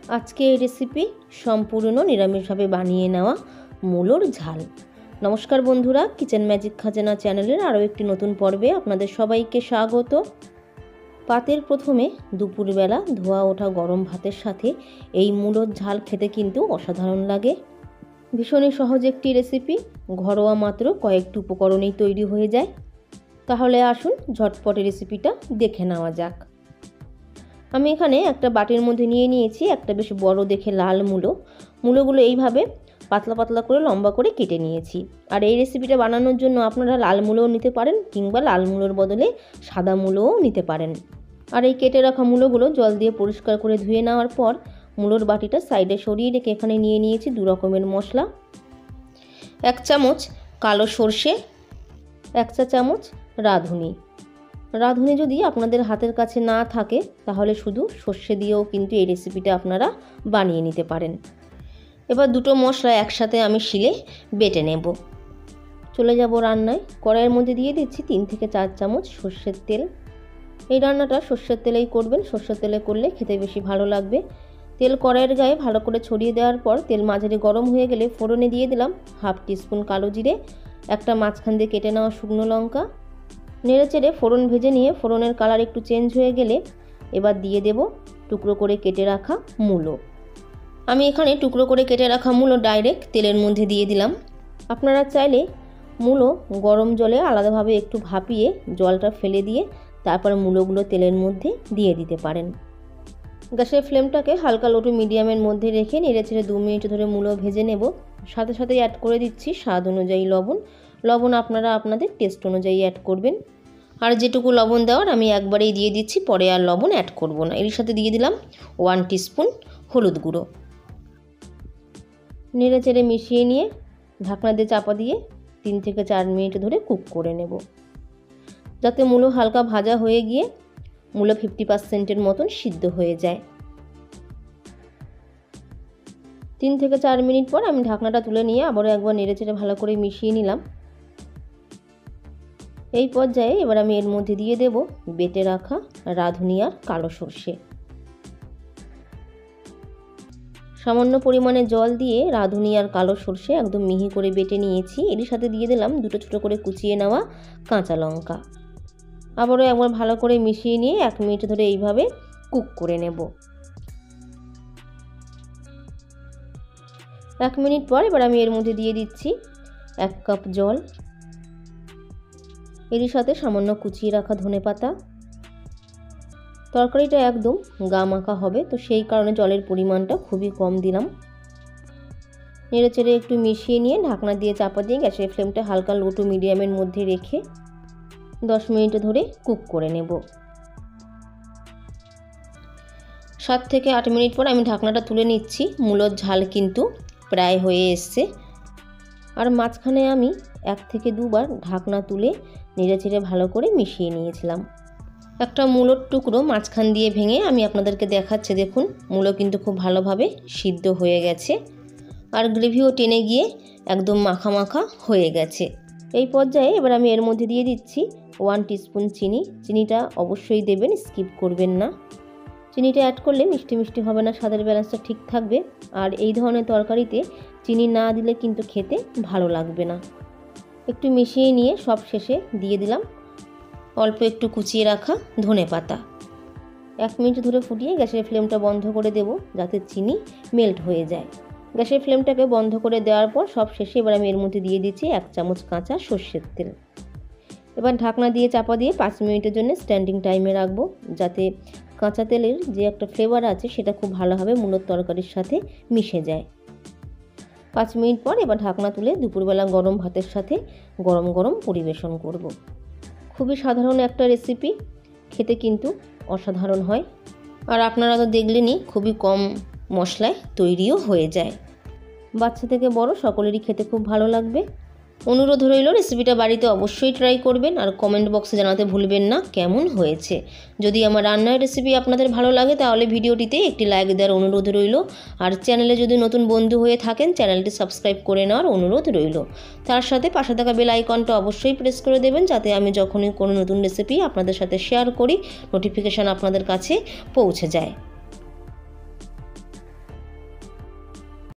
আজকে এই রেসিপি সম্পূর্ণ নিরামিষভাবে বানিয়ে নেওয়া মূলোর ঝাল। নমস্কার বন্ধুরা, কিচেন ম্যাজিক খাজানা চ্যানেলের আরও একটি নতুন পর্বে আপনাদের সবাইকে স্বাগত। পাতের প্রথমে দুপুরবেলা ধোয়া ওঠা গরম ভাতের সাথে এই মূলোর ঝাল খেতে কিন্তু অসাধারণ লাগে। ভীষণই সহজ একটি রেসিপি, ঘরোয়া মাত্র কয়েকটি উপকরণেই তৈরি হয়ে যায়। তাহলে আসুন ঝটপট রেসিপিটা দেখে নেওয়া যাক। আমি এখানে একটা বাটির মধ্যে নিয়ে নিয়েছি একটা বেশ বড় দেখে লাল মূলোগুলো এইভাবে পাতলা পাতলা করে লম্বা করে কেটে নিয়েছি। আর এই রেসিপিটা বানানোর জন্য আপনারা লাল মূলোও নিতে পারেন কিংবা লাল মূলোর বদলে সাদা মূলোও নিতে পারেন। আর এই কেটে রাখা মূলোগুলো জল দিয়ে পরিষ্কার করে ধুয়ে নেওয়ার পর মূলোর বাটিটা সাইডে সরিয়ে রেখে এখানে নিয়ে নিয়েছি 2 রকমের মশলা। 1 চামচ কালো সর্ষে, 1 চা চামচ রাঁধুনি যদি আপনাদের হাতের কাছে না থাকে তাহলে শুধু সর্ষে দিয়েও কিন্তু এই রেসিপিটা আপনারা বানিয়ে নিতে পারেন। এবার দুটো মশলা একসাথে আমি শিলে বেটে নেব। চলে যাব রান্নায়। কড়াইয়ের মধ্যে দিয়ে দিচ্ছি 3 থেকে 4 চামচ সর্ষের তেল। এই রান্নাটা সর্ষের তেলেই করবেন, সর্ষের তেলে করলে খেতে বেশি ভালো লাগবে। তেল কড়াইয়ের গায়ে ভালো করে ছড়িয়ে দেওয়ার পর তেল মাঝারি গরম হয়ে গেলে ফোড়নে দিয়ে দিলাম 1/2 টিস্পুন কালো জিরে, একটা মাঝখান দিয়ে কেটে নেওয়া শুকনো লঙ্কা। নেড়েচেড়ে ফোড়ন ভেজে নিয়ে ফোড়নের কালার একটু চেঞ্জ হয়ে গেলে এবার দিয়ে দেব টুকরো করে কেটে রাখা মূলো। আমি এখানে টুকরো করে কেটে রাখা মূলো ডাইরেক্ট তেলের মধ্যে দিয়ে দিলাম। আপনারা চাইলে মূলো গরম জলে আলাদাভাবে একটু ভাপিয়ে জলটা ফেলে দিয়ে তারপর মূলোগুলো তেলের মধ্যে দিয়ে দিতে পারেন। গ্যাসের ফ্লেমটাকে হালকা লো টু মিডিয়ামের মধ্যে রেখে নেড়েচেড়ে 2 মিনিট ধরে মূলো ভেজে নেব। সাথে সাথে অ্যাড করে দিচ্ছি স্বাদ অনুযায়ী লবণ আপনারা আপনাদের টেস্ট অনুযায়ী অ্যাড করবেন। আর যেটুকু লবণ দেওয়ার আমি একবারেই দিয়ে দিচ্ছি, পরে আর লবণ অ্যাড করব না। এর সাথে দিয়ে দিলাম 1 টিস্পুন হলুদ গুঁড়ো। নেড়েচেড়ে মিশিয়ে নিয়ে ঢাকনা দিয়ে চাপা দিয়ে 3 থেকে 4 মিনিট ধরে কুক করে নেব, যাতে মূলো হালকা ভাজা হয়ে গিয়ে মূলো 50%-এর মতন সিদ্ধ হয়ে যায়। 3 থেকে 4 মিনিট পর আমি ঢাকনাটা তুলে নিয়ে আবারও একবার নেড়েচেড়ে ভালো করে মিশিয়ে নিলাম। এই পর্যায়ে এবার আমি এর মধ্যে দিয়ে দেব বেটে রাখা রাঁধুনি আর কালো সর্ষে। সামান্য পরিমাণে জল দিয়ে রাঁধুনি আর কালো সর্ষে একদম মিহি করে বেটে নিয়েছি। এর সাথে দিয়ে দিলাম 2 ছোট করে কুচিয়ে নেওয়া কাঁচা লঙ্কা। আবারও একবার ভালো করে মিশিয়ে নিয়ে 1 মিনিট ধরে এইভাবে কুক করে নেব। 1 মিনিট পর এবার আমি এর মধ্যে দিয়ে দিচ্ছি 1 কাপ জল। এর সাথে সামান্য কুচিয়ে রাখা ধনেপাতা। তরকারিটা একদম গামাখা হবে, তো সেই কারণে জলের পরিমাণটা খুবই কম দিলাম। নেড়েচেড়ে একটু মিশিয়ে নিয়ে ঢাকনা দিয়ে চাপা দিয়ে গ্যাসের ফ্লেমটা হালকা লো টু মিডিয়ামের মধ্যে রেখে 10 মিনিট ধরে কুক করে নেব। 7 থেকে 8 মিনিট পর আমি ঢাকনাটা তুলে নিচ্ছি। মূলোর ঝাল কিন্তু প্রায় হয়ে এসছে। আর মাঝখানে আমি 1 থেকে 2 বার ঢাকনা তুলে নেড়েচেড়ে ভালো করে মিশিয়ে নিয়েছিলাম। একটা মূলোর টুকরো মাঝখান দিয়ে ভেঙে আমি আপনাদেরকে দেখাচ্ছি, দেখুন মূলো কিন্তু খুব ভালোভাবে সিদ্ধ হয়ে গেছে আর গ্রেভিও টেনে গিয়ে একদম মাখা মাখা হয়ে গেছে। এই পর্যায়ে এবার আমি এর মধ্যে দিয়ে দিচ্ছি 1 টিস্পুন চিনি। চিনিটা অবশ্যই দেবেন, স্কিপ করবেন না। চিনিটা অ্যাড করলে মিষ্টি মিষ্টি হবে না, স্বাদের ব্যালেন্সটা ঠিক থাকবে। আর এই ধরনের তরকারিতে চিনি না দিলে কিন্তু খেতে ভালো লাগবে না। একটু মিশিয়ে নিয়ে সব শেষে দিয়ে দিলাম অল্প একটু কুচিয়ে রাখা ধনেপাতা। 1 মিনিট ধরে ফুটিয়ে গ্যাসের ফ্লেমটা বন্ধ করে দেব, যাতে চিনি মেল্ট হয়ে যায়। গ্যাসের ফ্লেমটাকে বন্ধ করে দেওয়ার পর সব শেষে এবার আমি এর মধ্যে দিয়ে দিচ্ছি 1 চামচ কাঁচা সর্ষের তেল। এবার ঢাকনা দিয়ে চাপা দিয়ে 5 মিনিটের জন্য স্ট্যান্ডিং টাইমে রাখবো, যাতে কাঁচা তেলের যে একটা ফ্লেভার আছে সেটা খুব ভালোভাবে মূলোর তরকারির সাথে মিশে যায়। 5 মিনিট পর এবার ঢাকনা তুলে দুপুরবেলা গরম ভাতের সাথে গরম গরম পরিবেশন করব। খুবই সাধারণ একটা রেসিপি, খেতে কিন্তু অসাধারণ হয়। আর আপনারা তো দেখলেনই খুবই কম মশলায় তৈরিও হয়ে যায়। বাচ্চা থেকে বড় সকলেরই খেতে খুব ভালো লাগবে। অনুরোধ রইল রেসিপিটা বাড়িতে অবশ্যই ট্রাই করবেন আর কমেন্ট বক্সে জানাতে ভুলবেন না কেমন হয়েছে। যদি আমার রান্নার রেসিপি আপনাদের ভালো লাগে তাহলে ভিডিওটিতে একটি লাইক দেওয়ার অনুরোধ রইল। আর চ্যানেলে যদি নতুন বন্ধু হয়ে থাকেন চ্যানেলটি সাবস্ক্রাইব করে নেওয়ার অনুরোধ রইল। তার সাথে পাশে থাকা বেল আইকনটা অবশ্যই প্রেস করে দেবেন, যাতে আমি যখনই কোনো নতুন রেসিপি আপনাদের সাথে শেয়ার করি নোটিফিকেশান আপনাদের কাছে পৌঁছে যায়।